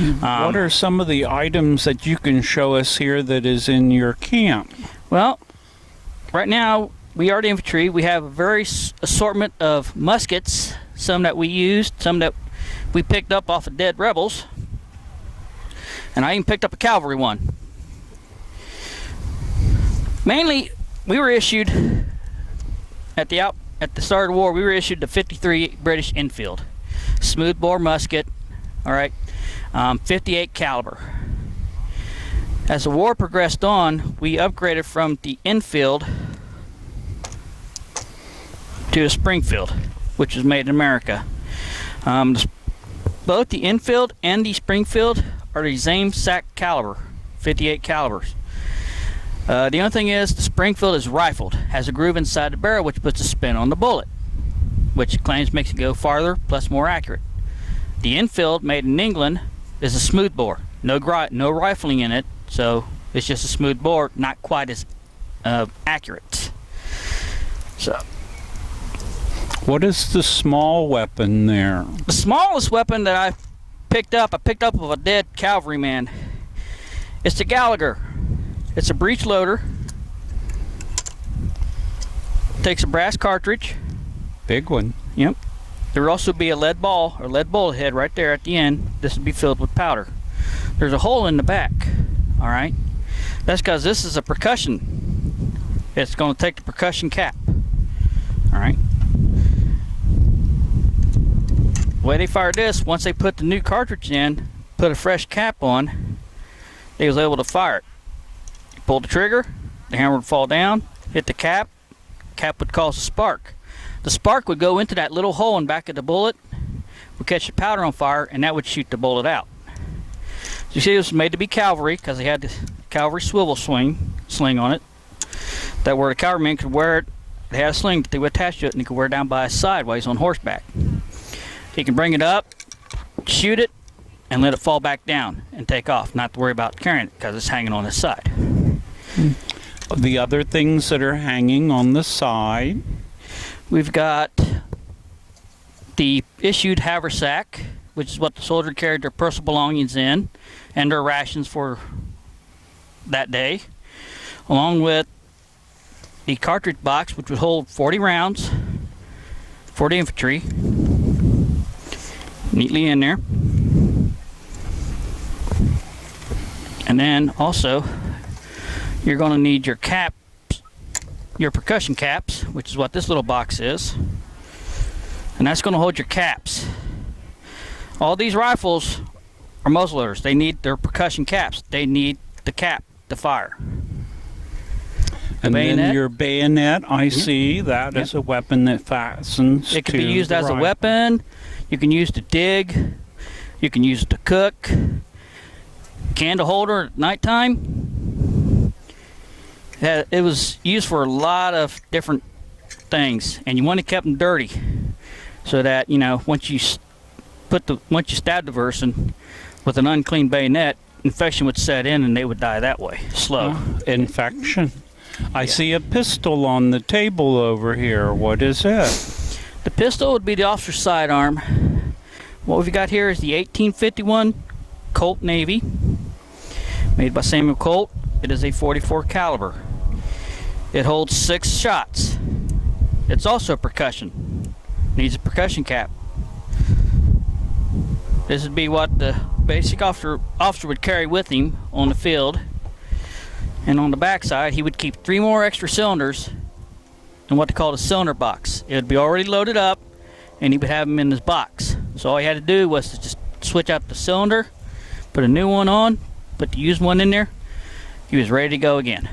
What are some of the items that you can show us here that is in your camp? Well, right now we are the infantry. We have a very assortment of muskets, some that we used, some that we picked up off of dead rebels, and I even picked up a cavalry one. Mainly, we were issued at the start of the war. We were issued the 53 British Enfield smoothbore musket. All right, 58 caliber. As the war progressed on, we upgraded from the Enfield to the Springfield, which is made in America. Both the Enfield and the Springfield are the same sack caliber, 58 calibers. The only thing is, the Springfield is rifled, has a groove inside the barrel which puts a spin on the bullet, which it claims makes it go farther, plus more accurate. The Enfield, made in England, is a smooth bore, no rifling in it, so it's just a smooth bore, not quite as accurate. So, what is the small weapon there? The smallest weapon that I picked up of a dead cavalryman. It's the Gallagher. It's a breech loader. Takes a brass cartridge. Big one. Yep. There would also be a lead ball or lead bullet head right there at the end. This would be filled with powder. There's a hole in the back. All right. That's because this is a percussion. It's going to take the percussion cap. All right. The way they fired this, once they put the new cartridge in, put a fresh cap on, they was able to fire it. You pull the trigger, the hammer would fall down, hit the cap would cause a spark. The spark would go into that little hole in back of the bullet, would catch the powder on fire, and that would shoot the bullet out. You see, it was made to be cavalry because they had the cavalry swivel sling on it. That where the cavalryman could wear it. They had a sling that they would attach to it, and he could wear it down by his side while he's on horseback. He can bring it up, shoot it, and let it fall back down and take off. Not to worry about carrying it because it's hanging on his side. The other things that are hanging on the side. We've got the issued haversack, which is what the soldier carried their personal belongings in and their rations for that day, along with the cartridge box, which would hold 40 rounds for the infantry, neatly in there. And then also, you're going to need your caps, your percussion caps, which is what this little box is, and that's going to hold your caps. All these rifles are muzzleloaders. They need their percussion caps. They need the cap to fire. And bayonet. Then your bayonet, I see, that is a weapon that fastens. It can be used as a weapon. You can use to dig. You can use it to cook. Candle holder at nighttime. It was used for a lot of different things, and you want to keep them dirty, so that once you stab the person with an unclean bayonet, infection would set in, and they would die that way, slow. Infection. I see a pistol on the table over here. What is it? The pistol would be the officer's sidearm. What we've got here is the 1851 Colt Navy, made by Samuel Colt. It is a 44 caliber. It holds 6 shots. It's also percussion. Needs a percussion cap. This would be what the basic officer would carry with him on the field. And on the back side, he would keep 3 more extra cylinders in what they call a cylinder box. It would be already loaded up, and he would have them in his box. So all he had to do was to just switch out the cylinder, put a new one on, put the used one in there. He was ready to go again.